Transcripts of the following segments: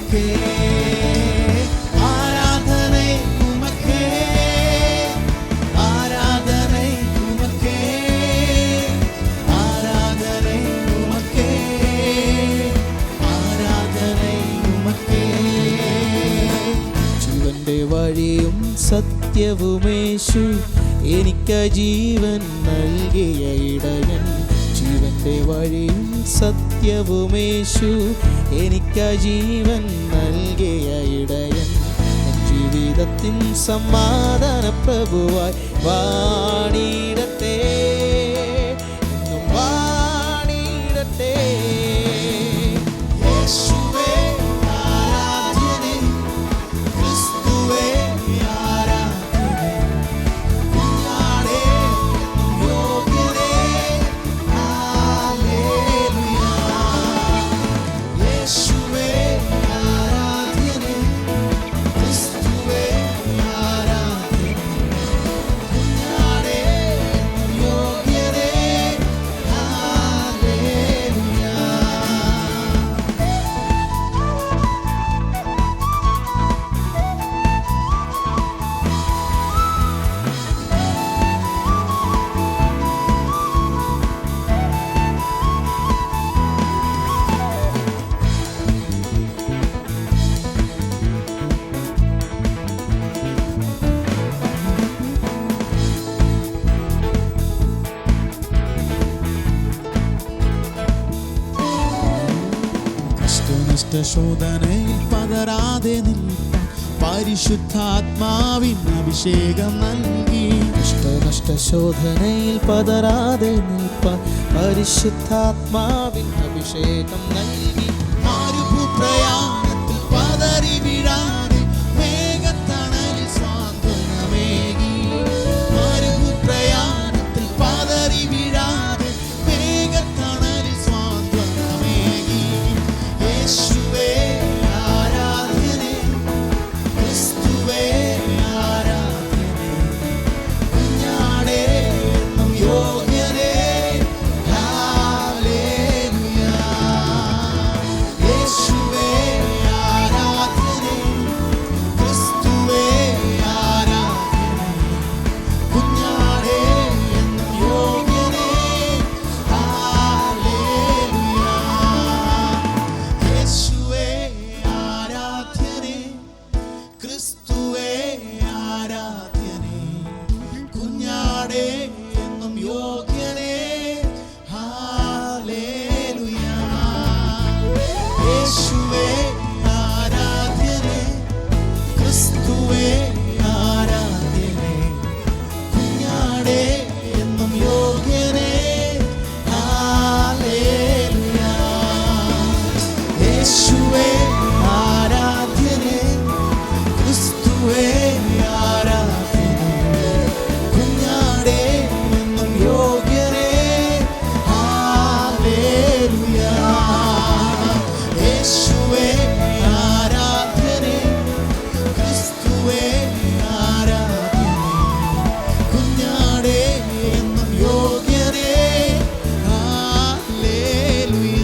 உமக்கே ஆராதனை உமக்கே ஆராதனை உமக்கே ஆராதனை உமக்கே ஆராதனை உமக்கே ജീവന്റെ വഴിയും സത്യവുമേശു എനിക്ക് ജീവൻ നൽകിയ ഇടയൻ ജീവന്റെ വഴിയും സത്യവുമേശു എനിക്ക് ജീവൻ നൽകിയ ഇടയൻ ജീവിതത്തിൻ സമാധാന പ്രഭുവായി വാണിടട്ടെ എന്നും വാണിടട്ടെ യേശുവേ ആരാധന ക്രിസ്തുവേ ആരാധന കുഞ്ഞാടേ യോഗ്യനേ ഹല്ലേലൂയ യേശുവേ ആരാധന ക്രിസ്തുവേ ആരാധന കുഞ്ഞാടേ യോഗ്യനേ ഹല്ലേലൂയ. കഷ്ടനഷ്ടശോധനയിൽ പതരാതെ നിൽപ്പാൻ പരിശുദ്ധാത്മാവിൻ അഭിഷേകം നൽകി കഷ്ടനഷ്ടശോധനയിൽ പതരാതെ നിൽപ്പാൻ പരിശുദ്ധാത്മാവിൻ അഭിഷേകം നൽകി മാരുഭൂപ്രയാണത്തിൽ പതറി വീഴാതെ മേഘത്തണലിൽ സാന്ത്വനമേകി മാരുഭൂപ്രയാണത്തിൽ പതറി വീഴാതെ മേഘത്തണലിൽ സാന്ത്വനമേകി യേശുവേ ആരാധന ക്രിസ്തുവേ ആരാധന കുഞ്ഞാടേ എന്നും യോഗ്യനേ ഹല്ലേലൂയ യേശുവേ ആരാധന ക്രിസ്തുവേ ആരാധന കുഞ്ഞാടേ എന്നും യോഗ്യനേ ഹല്ലേലൂയ യേശുവേ ആരാധന ക്രിസ്തുവേ ആരാധന കുഞ്ഞാടേ എന്നും യോഗ്യനേ ഹല്ലേലൂയ യേശുവേ ആരാധന ക്രിസ്തുവേ ആരാധന കുഞ്ഞാടേ എന്നും യോഗ്യനേ ഹല്ലേലൂയ യേശുവേ ആരാധന ക്രിസ്തുവേ ആരാധന കുഞ്ഞാടേ എന്നും യോഗ്യനേ ഹല്ലേലൂയ യേശുവേ ആരാധന ക്രിസ്തുവേ ആരാധന കുഞ്ഞാടേ എന്നും യോഗ്യനേ ഹല്ലേലൂയ.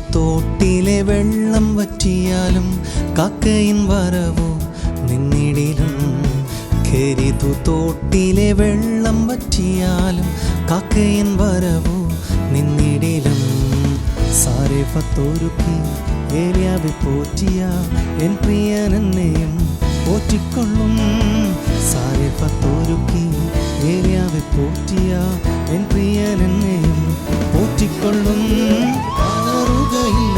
തോട്ടിലെ വെള്ളം വറ്റിയാലും കാക്കയിൻ വരവോ നിന്നിടിലും തോട്ടിലെ വെള്ളം വറ്റിയാലും കാക്കയിൻ വരവോ നിന്നിടിലും സാരഫത്തൊരുക്കി ഏലിയാവെ പോറ്റിയ എൻ പ്രിയൻ എന്നെയും പോറ്റിക്കൊള്ളും സാരഫത്തൊരുക്കി ഏലിയാവെ പോറ്റിയ എൻ പ്രിയൻ എന്നെയും പോറ്റിക്കൊള്ളും പതറുകയില്ല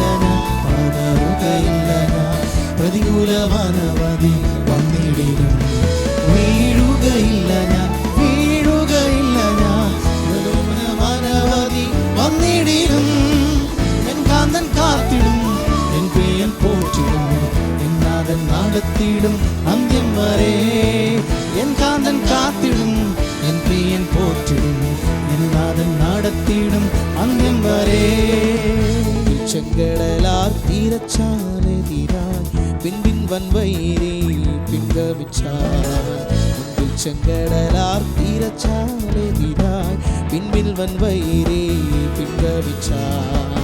ഞാൻ പ്രതികൂലമാനവധി വന്നിടിലും വീഴുകയില്ല ഞാൻ പ്രലോഭനമാനവധി വന്നിടിലും എൻ കാന്തൻ കാത്തിടും നടത്തിയിടും അന്ത്യം വരെ. എൻ കാന്തൻ കാത്തിടും, എൻ പ്രിയൻ പോറ്റിടും, എൻ നാഥൻ നടത്തിയിടും അന്ത്യം വരെ. ചെങ്കടലാർ തീരച്ചാലെതിരായി പിൻപിൻ വൻവൈരി പിൻഗമിച്ചാൻ. ചെങ്കടലാർ തീരച്ചാലെതിരായി പിൻപിൽ വൻവൈരി പിൻഗമിച്ചാൻ.